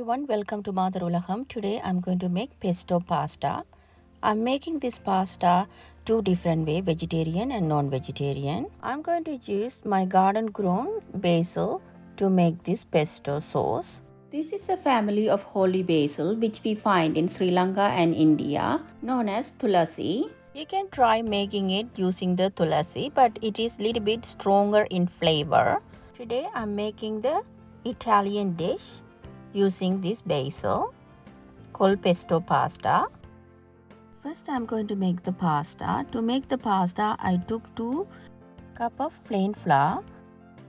everyone, welcome to Mother Ulaham. Today I'm going to make pesto pasta. I'm making this pasta two different ways, vegetarian and non-vegetarian. I'm going to use my garden grown basil to make this pesto sauce. This is a family of holy basil which we find in Sri Lanka and India, known as tulasi. You can try making it using the tulasi, but it is a little bit stronger in flavor. Today I'm making the Italian dish using this basil called pesto pasta. First I'm going to make the pasta. To make the pasta, I took 2 cups of plain flour.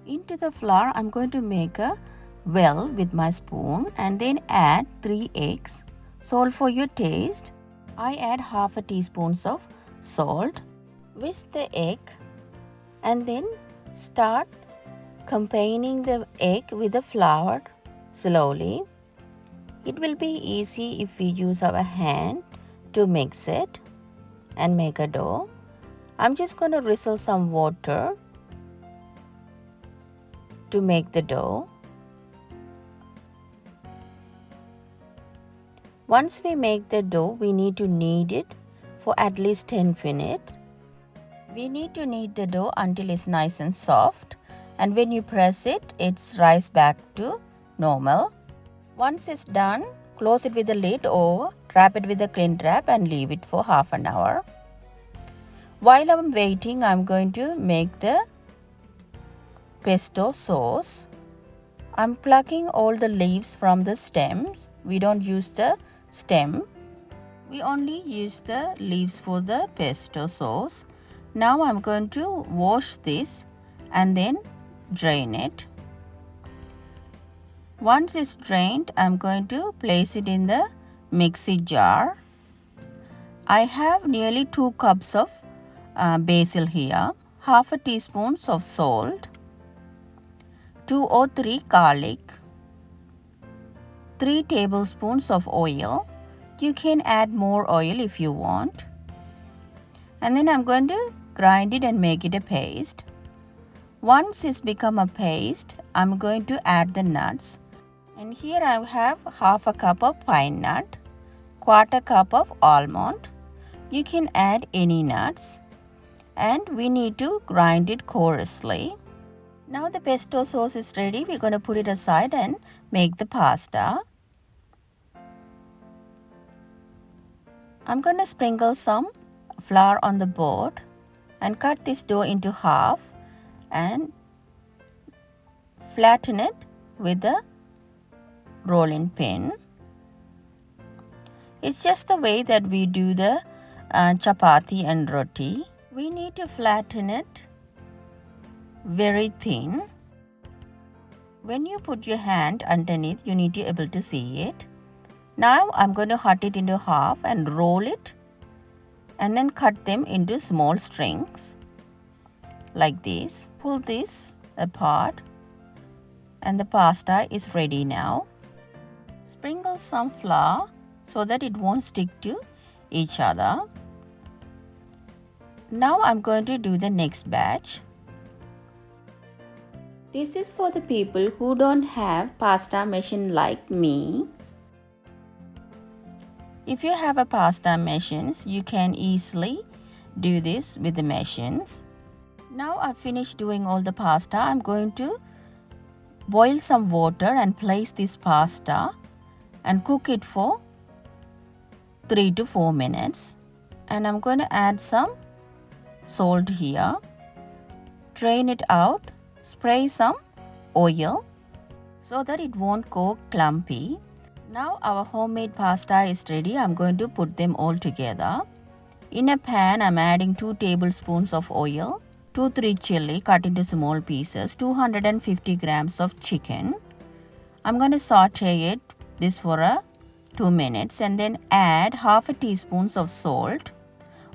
Into the flour I'm going to make a well with my spoon and then add 3 eggs. Salt for your taste. I add half a teaspoon of salt. Whisk the egg and then start combining the egg with the flour slowly. It will be easy if we use our hand to mix it and make a dough. I'm just going to drizzle some water to make the dough. Once we make the dough, we need to knead it for at least 10 minutes. We need to knead the dough until it's nice and soft, and when you press it, it's rise back to normal. Once it's done, close it with the lid or wrap it with a cling wrap and leave it for half an hour. While I'm waiting, I'm going to make the pesto sauce. I'm plucking all the leaves from the stems. We don't use the stem. We only use the leaves for the pesto sauce. Now I'm going to wash this and then drain it. Once it's drained, I'm going to place it in the mixie jar. I have nearly 2 cups of basil here, half a teaspoon of salt, 2 or 3 garlic, 3 tablespoons of oil. You can add more oil if you want. And then I'm going to grind it and make it a paste. Once it's become a paste, I'm going to add the nuts. And here I have half a cup of pine nut, quarter cup of almond. You can add any nuts. And we need to grind it coarsely. Now the pesto sauce is ready. We're going to put it aside and make the pasta. I'm going to sprinkle some flour on the board and cut this dough into half and flatten it with a rolling pin. It's just the way that we do the chapati and roti. We need to flatten it very thin. When you put your hand underneath, you need to be able to see it. Now I'm going to cut it into half and roll it and then cut them into small strings like this. Pull this apart and the pasta is ready now. Sprinkle some flour so that it won't stick to each other. Now I'm going to do the next batch. This is for the people who don't have pasta machine like me. If you have a pasta machines, you can easily do this with the machines. Now I've finished doing all the pasta. I'm going to boil some water and place this pasta and cook it for 3 to 4 minutes. And I'm going to add some salt here. Drain it out. Spray some oil so that it won't go clumpy. Now our homemade pasta is ready. I'm going to put them all together. In a pan, I'm adding 2 tablespoons of oil, 2-3 chilli cut into small pieces, 250 grams of chicken. I'm going to saute this for 2 minutes and then add half a teaspoon of salt.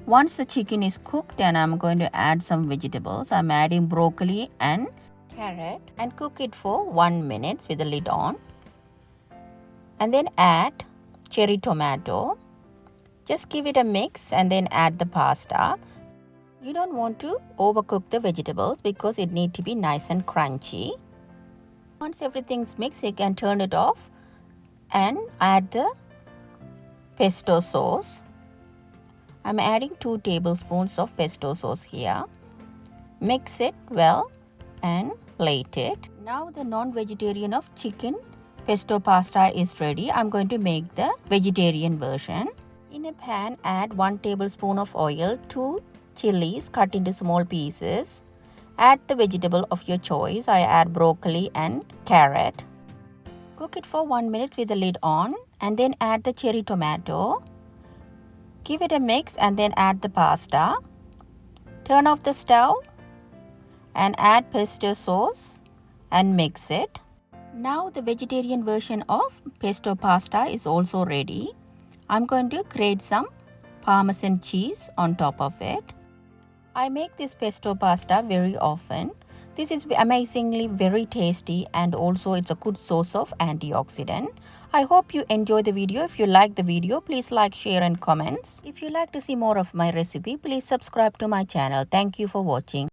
Once the chicken is cooked, then I'm going to add some vegetables. I'm adding broccoli and carrot and cook it for 1 minute with the lid on. And then add cherry tomato. Just give it a mix and then add the pasta. You don't want to overcook the vegetables because it needs to be nice and crunchy. Once everything's mixed, you can turn it off and add the pesto sauce. I'm adding 2 tablespoons of pesto sauce here. Mix it well and plate it. Now the non-vegetarian of chicken pesto pasta is ready. I'm going to make the vegetarian version. In a pan, add 1 tablespoon of oil, 2 chilies cut into small pieces. Add the vegetable of your choice. I add broccoli and carrot. Cook it for 1 minute with the lid on and then add the cherry tomato. Give it a mix and then add the pasta. Turn off the stove and add pesto sauce and mix it. Now the vegetarian version of pesto pasta is also ready. I'm going to grate some Parmesan cheese on top of it. I make this pesto pasta very often. This is amazingly very tasty and also it's a good source of antioxidant. I hope you enjoy the video. If you like the video, please like, share and comments. If you like to see more of my recipe, please subscribe to my channel. Thank you for watching.